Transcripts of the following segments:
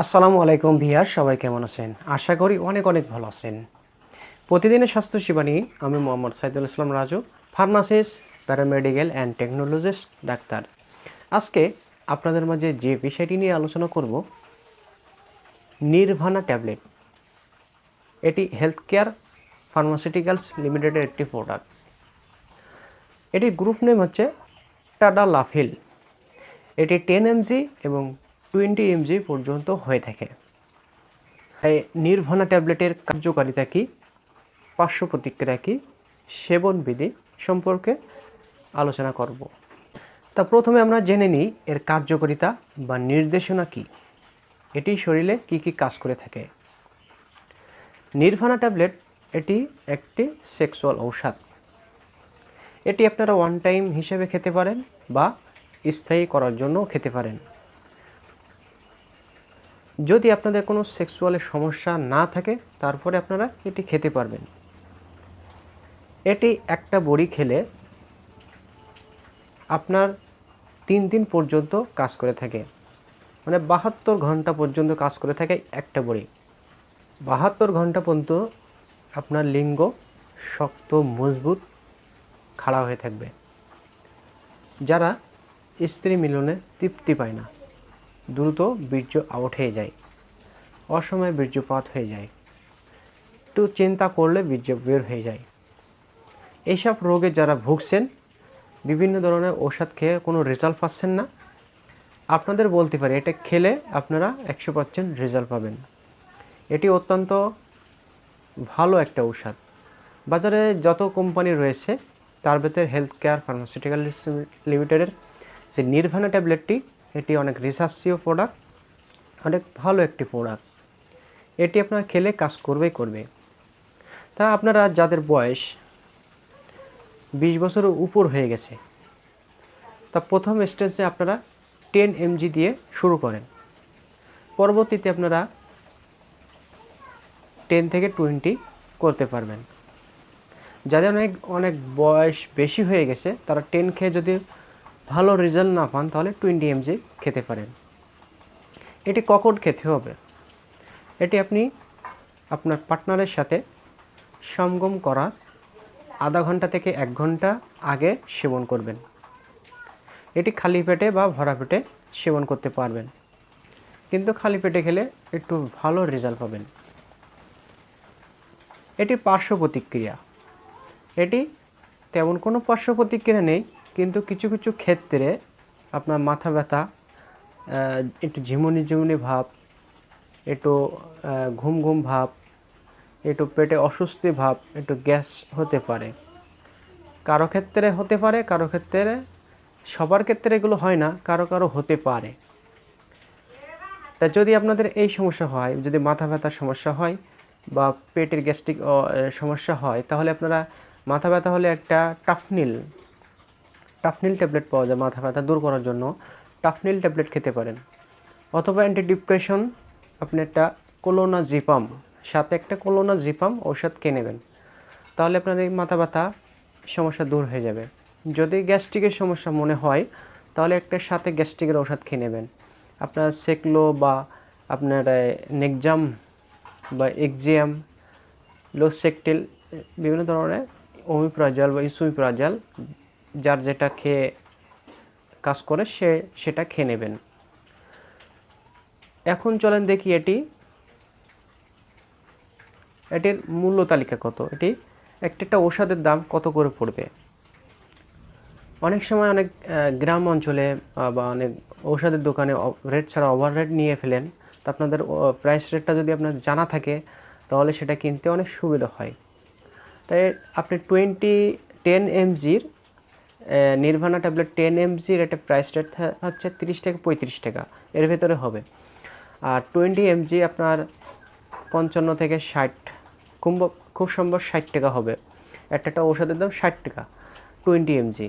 আসসালামু আলাইকুম ভিয়ার, সবাই কেমন আছেন? আশা করি অনেক অনেক ভালো আছেন। প্রতিদিনের স্বাস্থ্য সেবা নিয়ে আমি Mohammad Saidul Islam Raju, pharmacist, paramedical and technologist doctor. আজকে আপনাদের মাঝে যে বিষয়টি নিয়ে আলোচনা করব, নির্ভানা ট্যাবলেট। এটি হেলথ কেয়ার ফার্মাসিউটিক্যালস লিমিটেডের একটি প্রোডাক্ট। এটির গ্রুপ নেম হচ্ছে টাডালাফিল। এটি 10 mg এবং 20 mg পর্যন্ত হয়ে থাকে। এই নির্ভানা ট্যাবলেটের কার্যকারিতা কী, পার্শ্ব প্রতিক্রিয়া কী, সেবনবিধি সম্পর্কে আলোচনা করব। তা প্রথমে আমরা জেনে নিই এর কার্যকারিতা বা নির্দেশনা কী, এটি শরীরে কী কী কাজ করে থাকে। নির্ভানা ট্যাবলেট এটি একটি সেক্সুয়াল ঔষধ। এটি আপনারা ওয়ান টাইম হিসেবে খেতে পারেন বা স্থায়ী করার জন্যও খেতে পারেন। যদি আপনাদের কোনো সেক্সুয়ালের সমস্যা না থাকে তারপরে আপনারা এটি খেতে পারবেন। এটি একটা বড়ি খেলে আপনার 3 দিন পর্যন্ত কাজ করে থাকে, মানে 72 ঘন্টা পর্যন্ত কাজ করে থাকে একটা বড়ি। 72 ঘন্টা পর্যন্ত আপনার লিঙ্গ শক্ত মজবুত খাড়া হয়ে থাকবে। যারা স্ত্রী মিলনে তৃপ্তি পায় না, দ্রুত বীর্য আউট হয়ে যায়, অসময়ে বীর্যপাত হয়ে যায়, একটু চিন্তা করলে বীর্য বের হয়ে যায়, এইসব রোগে যারা ভুগছেন, বিভিন্ন ধরনের ঔষধ খেয়ে কোনো রেজাল্ট পাচ্ছেন না, আপনাদের বলতে পারি এটা খেলে আপনারা 100% রেজাল্ট পাবেন। এটি অত্যন্ত ভালো একটা ঔষধ। বাজারে যত কোম্পানি রয়েছে তার ভেতরে হেলথ কেয়ার ফার্মাসিউটিক্যাল লিমিটেডের যে নির্ভানা ট্যাবলেটটি, এটি অনেক রিসার্চীয় প্রোডাক্ট, অনেক ভালো একটি প্রোডাক্ট। এটি আপনার খেলে কাজ করবেই করবে। তা আপনারা যাদের বয়স 20 বছরের উপর হয়ে গেছে, তা প্রথম স্টেজে আপনারা 10 mg দিয়ে শুরু করেন। পরবর্তীতে আপনারা 10 থেকে 20 করতে পারবেন। যাদের অনেক বয়স বেশি হয়ে গেছে তারা 10 খেয়ে যদি ভালো রেজাল্ট না পান তাহলে 20 mg খেতে পারেন। এটি কখন খেতে হবে? এটি আপনি আপনার পার্টনারের সাথে সঙ্গম করার আধা ঘন্টা থেকে 1 ঘন্টা আগে সেবন করবেন। এটি খালি পেটে বা ভরা পেটে সেবন করতে পারবেন, কিন্তু খালি পেটে খেলে একটু ভালো রেজাল্ট পাবেন। এটি পার্শ্ব প্রতিক্রিয়া, এটি তেমন কোনো পার্শ্ব প্রতিক্রিয়া নেই, কিন্তু কিছু কিছু ক্ষেত্রে আপনার মাথা ব্যথা, একটু ঝিমুনি ঝিমুনি ভাব, একটু ঘুম ঘুম ভাব, একটু পেটে অস্বস্তি ভাব, একটু গ্যাস হতে পারে। কারো ক্ষেত্রে হতে পারে, কারো ক্ষেত্রে, সবার ক্ষেত্রে এগুলো হয় না, কারো কারো হতে পারে। তা যদি আপনাদের এই সমস্যা হয়, যদি মাথা ব্যথার সমস্যা হয় বা পেটের গ্যাস্ট্রিক সমস্যা হয়, তাহলে আপনারা মাথা ব্যথা হলে একটা টাফনিল ট্যাবলেট পাওয়া যায় মাথা ব্যথা দূর করার জন্য, টাফনিল ট্যাবলেট খেতে পারেন। অথবা অ্যান্টি ডিপ্রেশন আপনি একটা কোলোনাজিপাম, সাথে একটা কোলোনাজিপাম ঔষধ কিনে নেবেন, তাহলে আপনার এই মাথা ব্যথা সমস্যা দূর হয়ে যাবে। যদি গ্যাস্ট্রিকের সমস্যা মনে হয় তাহলে একটা সাথে গ্যাস্ট্রিকের ঔষধ খেয়ে নেবেন। আপনার সেকলো বা আপনার নেকজাম বা এক্সিয়াম, লোসেকটিল, বিভিন্ন ধরনের ওমিপ্রাজল বা ইসুমিপ্রাজল, যার যেটা খেয়ে কাজ করে সেটা খেয়ে নেবেন। এখন চলেন দেখি এটির মূল্য তালিকা কত, একটা ঔষধের দাম কত করে পড়বে। অনেক সময় অনেক গ্রাম অঞ্চলে বা অনেক ঔষধের দোকানে রেট ছাড়া ওভার রেট নিয়ে ফেলেন। তো আপনাদের প্রাইস রেটটা যদি আপনার জানা থাকে তাহলে সেটা কিনতে অনেক সুবিধা হয়। তাই আপনি 10 mgর নির্ভানা ট্যাবলেট 10 mgর একটা প্রাইস রেট হচ্ছে 30 থেকে 35 টাকা, এর ভেতরে হবে। আর 20 mg আপনার 55 থেকে 60, খুব সম্ভব 60 টাকা হবে। একটা ঔষধের দাম 60 টাকা 20 mg।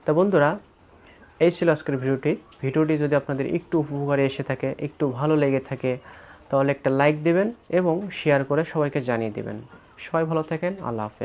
তা বন্ধুরা, এই ছিল আজকের ভিডিওটি যদি আপনাদের একটু উপকারে এসে থাকে, একটু ভালো লেগে থাকে, তাহলে একটা লাইক দেবেন এবং শেয়ার করে সবাইকে জানিয়ে দেবেন। সবাই ভালো থাকেন। আল্লাহ হাফেজ।